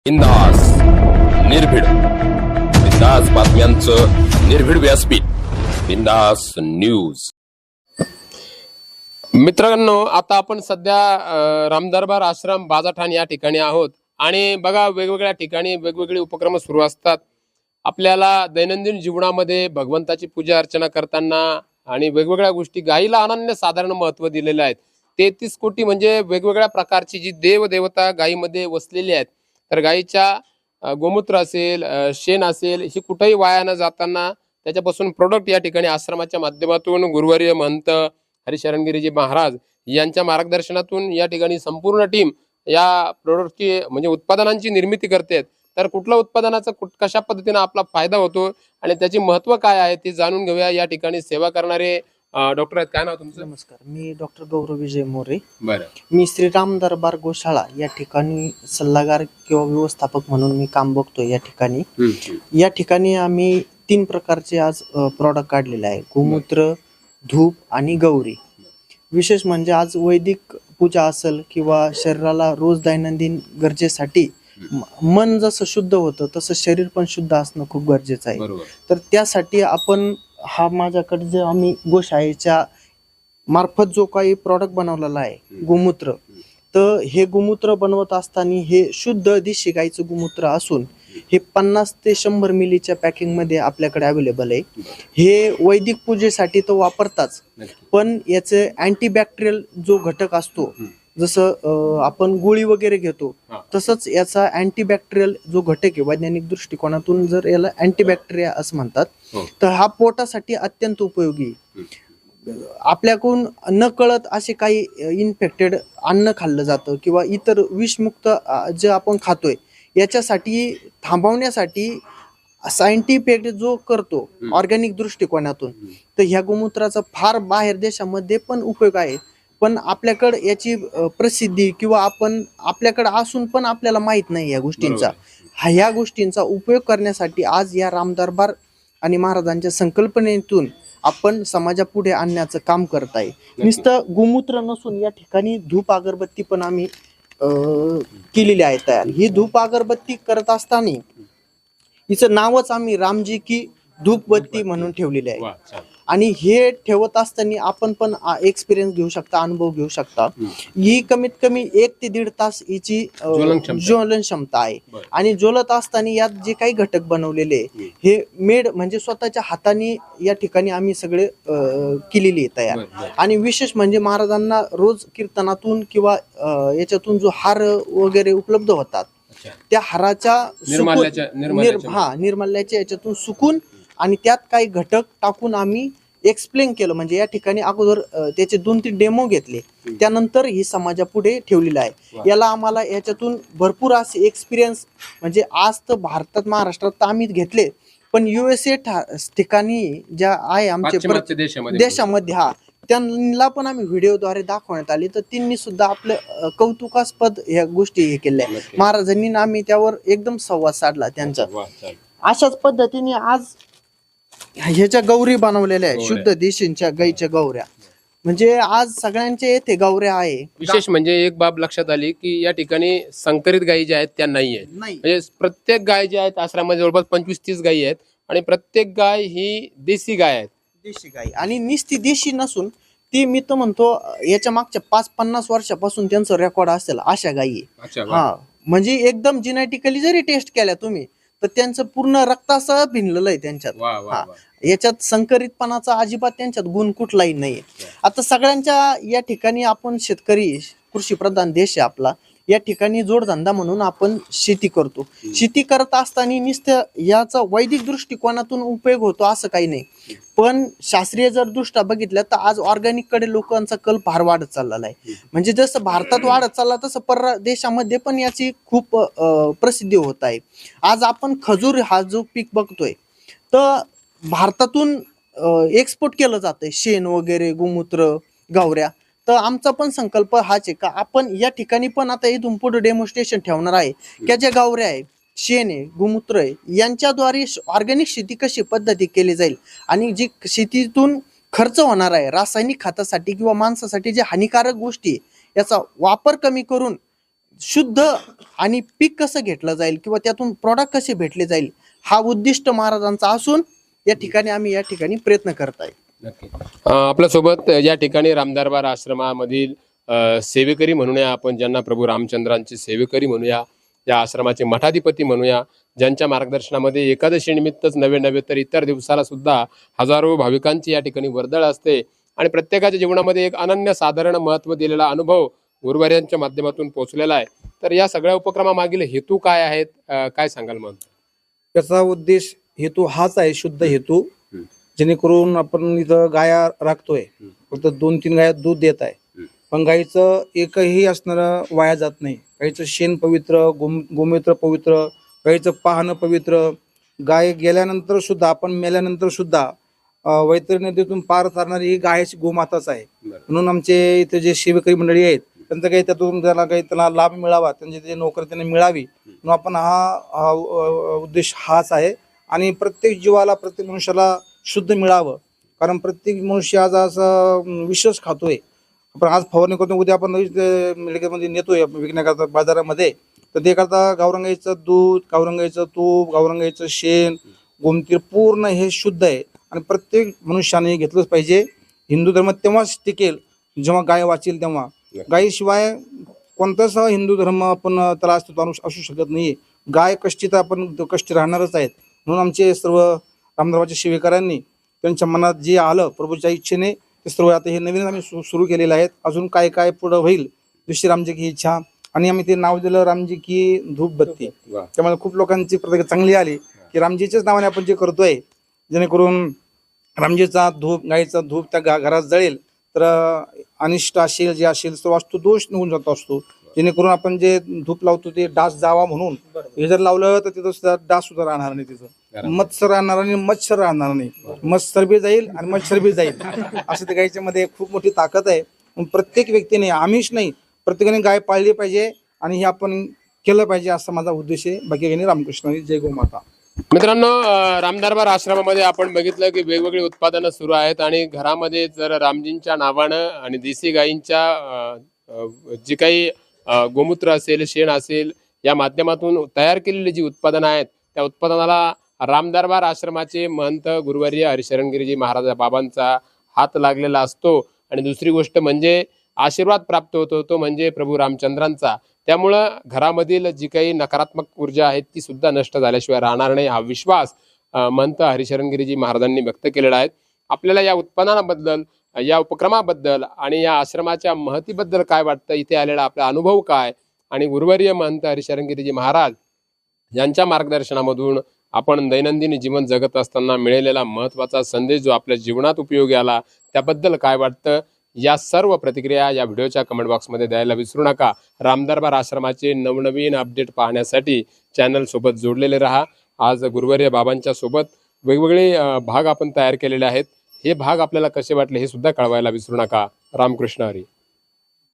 बिंदास निर्भीड बिंदास बातम्यांचं निर्भीड व्यासपीठ बिंदास न्यूज. मित्रांनो, आता आपण सध्या रामदरबार आश्रम बाजाठाण या ठिकाणी आहोत आणि बघा, वेगवेगळ्या ठिकाणी वेगवेगळे उपक्रम सुरू असतात. आपल्याला दैनंदिन जीवनामध्ये भगवंताची पूजा अर्चना करताना आणि वेगवेगळ्या गोष्टी गायीला अनन्यसाधारण महत्त्व दिलेले आहेत. 33 कोटी म्हणजे वेगवेगळ्या प्रकारची जी देवदेवता गायीमध्ये वसलेली आहेत. तर गायीच्या गोमूत्र असेल, शेण असेल, ही कुठेही वाया न जाताना त्याच्यापासून प्रोडक्ट या ठिकाणी आश्रमाच्या माध्यमातून गुरुवर्य महंत हरिशरणगिरीजी महाराज यांच्या मार्गदर्शनातून या ठिकाणी संपूर्ण टीम या प्रोडक्टची म्हणजे उत्पादनांची निर्मिती करते. तर कुठल्या उत्पादनाचा कशा पद्धतीने आपला फायदा होतो आणि त्याचे महत्त्व काय आहे ते जाणून घेऊया. या ठिकाणी सेवा करणारे डॉक्टर आहेत. काय नाव तुमचं? नमस्कार, मी डॉक्टर गौरव विजय मोरे. बरं. मी श्रीराम दरबार गोशाळा या ठिकाणी सल्लागार किंवा व्यवस्थापक म्हणून मी काम बघतो. या ठिकाणी आम्ही 3 प्रकारचे आज प्रॉडक्ट काढलेले आहे: गोमूत्र, धूप आणि गौरी. विशेष म्हणजे आज वैदिक पूजा असेल किंवा शरीराला रोज दैनंदिन गरजेसाठी मन जसं शुद्ध होतं तसं शरीर पण शुद्ध असणं खूप गरजेचं आहे. तर त्यासाठी आपण हा माझ्याकडे जे आम्ही गोशाळेच्या मार्फत जो काही प्रॉडक्ट बनवलेला आहे गोमूत्र, तर हे गोमूत्र बनवत असताना हे शुद्ध देशी गाईचं गोमूत्र असून हे 50 ते 100 मिलीच्या पॅकिंगमध्ये आपल्याकडे अवेलेबल आहे. हे वैदिक पूजेसाठी तर वापरताच, पण याचे अँटीबॅक्टेरियल जो घटक असतो, जसं आपण गोळी वगैरे घेतो तसंच याचा अँटीबॅक्टेरियल जो घटक आहे, वैज्ञानिक दृष्टिकोनातून जर याला अँटीबॅक्टेरिया असं म्हणतात, तर हा पोटासाठी अत्यंत उपयोगी. आपल्याकडून न कळत असे काही इन्फेक्टेड अन्न खाल्लं जातं किंवा इतर विषमुक्त जे आपण खातोय, याच्यासाठी थांबवण्यासाठी सायंटिफिक जो करतो ऑर्गॅनिक दृष्टिकोनातून, तर ह्या गोमूत्राचा फार बाहेर देशामध्ये पण उपयोग आहे. पण आपल्याकडे याची प्रसिद्धी किंवा आपल्याकडे असून पण आपल्याला माहित नाही या गोष्टींचा. ह्या गोष्टींचा उपयोग करण्यासाठी आज या रामदरबार आणि महाराजांच्या संकल्पनेतून आपण समाजापुढे आणण्याचं काम करत आहे. नुसतं गोमूत्र नसून या ठिकाणी धूप अगरबत्ती पण आम्ही केलेली आहे तयार. ही धूप अगरबत्ती करत असताना हिचं नावच आम्ही रामजी की धूपबत्ती म्हणून ठेवलेले आहे. आणि हे ठेवत असताना आपण पण एक्सपिरियन्स घेऊ शकता, अनुभव घेऊ शकता. ही कमीत कमी 1 ते 1.5 तास हिची ज्वलन क्षमता आहे. आणि ज्वलत असताना यात जे काही घटक बनवलेले हे मेड म्हणजे स्वतःच्या हाताने या ठिकाणी आम्ही सगळे केलेली तयार. आणि विशेष म्हणजे महाराजांना रोज कीर्तनातून किंवा याच्यातून जो हार वगैरे उपलब्ध होतात, त्या हाराच्या निर्मल्याच्या याच्यातून सुकून आणि त्यात काही घटक टाकून आम्ही एक्सप्लेन केलं. म्हणजे या ठिकाणी अगोदर त्याचे 2-3 डेमो घेतले, त्यानंतर ही समाजापुढे ठेवलेलं आहे. याला आम्हाला याच्यातून भरपूर असे एक्सपिरियन्स म्हणजे आज तर भारतात महाराष्ट्रात तर आम्ही घेतले, पण USA ठिकाणी ज्या आहे आमच्या देशामध्ये त्यांना पण आम्ही व्हिडिओद्वारे दाखवण्यात आले, तर त्यांनी सुद्धा आपलं कौतुकास्पद ह्या गोष्टी हे केल्या. महाराजांनी आम्ही त्यावर एकदम संवाद साधला त्यांचा. अशाच पद्धतीने आज ह्याच्या गौरी बनवलेल्या आहे, शुद्ध देशींच्या गाईच्या गौऱ्या. म्हणजे आज सगळ्यांच्या येथे गौऱ्या आहे. विशेष म्हणजे एक बाब लक्षात आली की या ठिकाणी संकरित गायी ज्या आहेत त्या नाही आहेत. म्हणजे प्रत्येक गाय ज्या आहेत आश्रमामध्ये जवळपास 25-30 गायी आहेत आणि प्रत्येक गाय ही देशी गाय आहेत. देशी गाय आणि निस्ती देशी नसून ती मी तर म्हणतो याच्या मागच्या 5-50 वर्षापासून त्यांचं रेकॉर्ड असेल अशा गायी. म्हणजे एकदम जेनेटिकली जरी टेस्ट केल्या तुम्ही तर त्यांचं पूर्ण रक्तासह भिनलेलं आहे त्यांच्यात. याच्यात संकरितपणाचा अजिबात त्यांच्यात गुण कुठलाही नाहीये. आता सगळ्यांच्या या ठिकाणी आपण शेतकरी, कृषी प्रधान देश आहे आपला, या ठिकाणी जोडधंदा म्हणून आपण शेती करतो. शेती करत असताना नुसतं याचा वैदिक दृष्टिकोनातून उपयोग होतो असं काही नाही, पण शास्त्रीय जर दृष्ट्या बघितलं तर आज ऑर्गॅनिक कडे लोकांचा कल फार वाढत चाललेला आहे. म्हणजे जसं भारतात वाढत चालला तसं परदेशामध्ये पण याची खूप प्रसिद्धी होत आहे. आज आपण खजूर हा जो पीक बघतोय तर भारतातून एक्सपोर्ट केलं जातंय, शेण वगैरे, गोमूत्र, गौऱ्या. तर आमचा पण संकल्प हाच आहे का आपण या ठिकाणी पण आता इथून पुढे डेमॉन्स्ट्रेशन ठेवणार आहे की ज्या गौऱ्या आहे, शेण आहे, गोमूत्र आहे, यांच्याद्वारे ऑर्गॅनिक शेती कशी पद्धती केली जाईल आणि जी शेतीतून खर्च होणार आहे रासायनिक खतासाठी किंवा माणसासाठी जे हानिकारक गोष्टी याचा वापर कमी करून शुद्ध आणि पीक कसं घेतलं जाईल किंवा त्यातून प्रॉडक्ट कसे भेटले जाईल हा उद्दिष्ट महाराजांचा असून या ठिकाणी आम्ही या ठिकाणी प्रयत्न करत आहे. नक्की. आपल्यासोबत या ठिकाणी रामदरबार आश्रमामधील सेवेकरी म्हणूया आपण, ज्यांना प्रभू रामचंद्रांचे सेवेकरी म्हणूया, या आश्रमाचे मठाधिपती म्हणूया, ज्यांच्या मार्गदर्शनामध्ये एकादशी निमित्तच नव्हे तर इतर दिवसाला सुद्धा हजारो भाविकांची या ठिकाणी वर्दळ असते आणि प्रत्येकाच्या जीवनामध्ये एक अनन्यसाधारण महत्त्व दिलेला अनुभव गुरुवार्यांच्या माध्यमातून पोहोचलेला आहे. तर या सगळ्या उपक्रमामागील हेतू काय आहेत, काय सांगाल मग? त्याचा उद्देश हेतू हाच आहे, शुद्ध हेतू, जेणेकरून आपण इथं गाया राखतोय, फक्त 2-3 गाया दूध देत आहे, पण गाईचं एकही असणारं वाया जात नाही. गाईचं शेण पवित्र, गोमूत्र पवित्र, गाईचं पाहणं पवित्र. गाय गेल्यानंतर सुद्धा, आपण मेल्यानंतर सुद्धा वैतरणी नदीतून पार तारणारी ही गायची गोमाताच आहे. म्हणून आमचे इथे जे सेवेकरी मंडळी आहेत त्यांचं काही त्यातून त्याला लाभ मिळावा, त्यांची जे नोकरी त्यांना मिळावी, म्हणून आपण हा उद्देश हाच आहे. आणि प्रत्येक जीवाला, प्रत्येक मनुष्याला शुद्ध मिळावं, कारण प्रत्येक मनुष्य आज असं विषच खातोय. आपण आज फवारणी करतो, उद्या आपण मेडिकलमध्ये नेतोय विकण्याकरता बाजारामध्ये, तर ते करता गावरान गाईचं दूध, गावरान गाईचं तूप, गावरान गाईचं शेण, गोमतीर पूर्ण हे शुद्ध आहे आणि प्रत्येक मनुष्याने घेतलंच पाहिजे. हिंदू धर्म तेव्हाच टिकेल जेव्हा गाय वाचेल तेव्हा. गायीशिवाय कोणताच हिंदू धर्म आपण त्याला अस्तित्व असू शकत नाही. गाय कष्टी तर आपण कष्टी राहणारच आहेत. म्हणून आमचे सर्व रामदरबारच्या सेवेकरांनी त्यांच्या मनात जे आलं प्रभूच्या इच्छेने ते सर्व आता हे नवीन आम्ही सुरू केलेलं आहेत. अजून काय काय पुढं होईल दुसरी रामजी की इच्छा, आणि आम्ही ते नाव दिलं रामजी की धूपबत्ती. त्यामुळे खूप लोकांची प्रतिक्रिया चांगली आली की रामजीच्याच नावाने आपण जे करतोय, जेणेकरून रामजीचा धूप, गाईचा धूप त्या घरात जळेल तर अनिष्ट असेल, जे असेल तो वास्तू दोष निघून जातो असतो. जेणेकरून आपण जे धूप लावतो ते डास जावा म्हणून, हे जर लावलं तर तिथं सुद्धा डास सुद्धा राहणार नाही, तिथं मत्सर राहणार नाही, मच्छर राहणार नाही. मत्सर बी जाईल आणि मच्छर बी जाईल. असं ते गायच्या मध्ये खूप मोठी ताकद आहे. प्रत्येक व्यक्तीने, आमिष नाही, प्रत्येकाने गाय पाळली पाहिजे आणि हे आपण केलं पाहिजे, असा माझा उद्देश आहे. बाकी काही नाही. रामकृष्ण, जय गोमाता. मित्रांनो, रामदरबार आश्रमामध्ये आपण बघितलं की वेगवेगळी उत्पादनं सुरू आहेत आणि घरामध्ये जर रामजींच्या नावानं आणि देशी गायींच्या जी काही गोमूत्र असेल, शेण असेल, या माध्यमातून तयार केलेली जी उत्पादनं आहेत, त्या उत्पादनाला रामदरबार आश्रमाचे महंत गुरुवर्य हरिशरणगिरीजी महाराज बाबांचा हात लागलेला असतो. आणि दुसरी गोष्ट म्हणजे आशीर्वाद प्राप्त होतो, तो म्हणजे प्रभू रामचंद्रांचा. त्यामुळं घरामधील जी काही नकारात्मक ऊर्जा आहे ती सुद्धा नष्ट झाल्याशिवाय राहणार नाही, हा विश्वास महंत हरिशरणगिरीजी महाराजांनी व्यक्त केलेला आहे. आपल्याला या उत्पन्नाबद्दल, या उपक्रमाबद्दल आणि या आश्रमाच्या महतीबद्दल काय वाटतं, इथे आलेला आपला अनुभव काय, आणि गुरुवर्य महंत हरिशरणगिरीजी महाराज यांच्या मार्गदर्शनामधून आपण दैनंदिन जीवन जगत असताना मिळालेला महत्त्वाचा संदेश जो आपल्या जीवनात उपयोगी आला, त्याबद्दल काय वाटतं, या सर्व प्रतिक्रिया या व्हिडिओच्या कमेंट बॉक्समध्ये द्यायला विसरू नका. रामदरबार आश्रमाचे नवनवीन अपडेट पाहण्यासाठी चॅनलसोबत जोडलेले राहा. आज गुरुवर्य बाबांच्या सोबत वेगवेगळे भाग आपण तयार केलेले आहेत. हे भाग आपल्याला कसे वाटले हे सुद्धा कळवायला विसरू नका. रामकृष्ण हरी.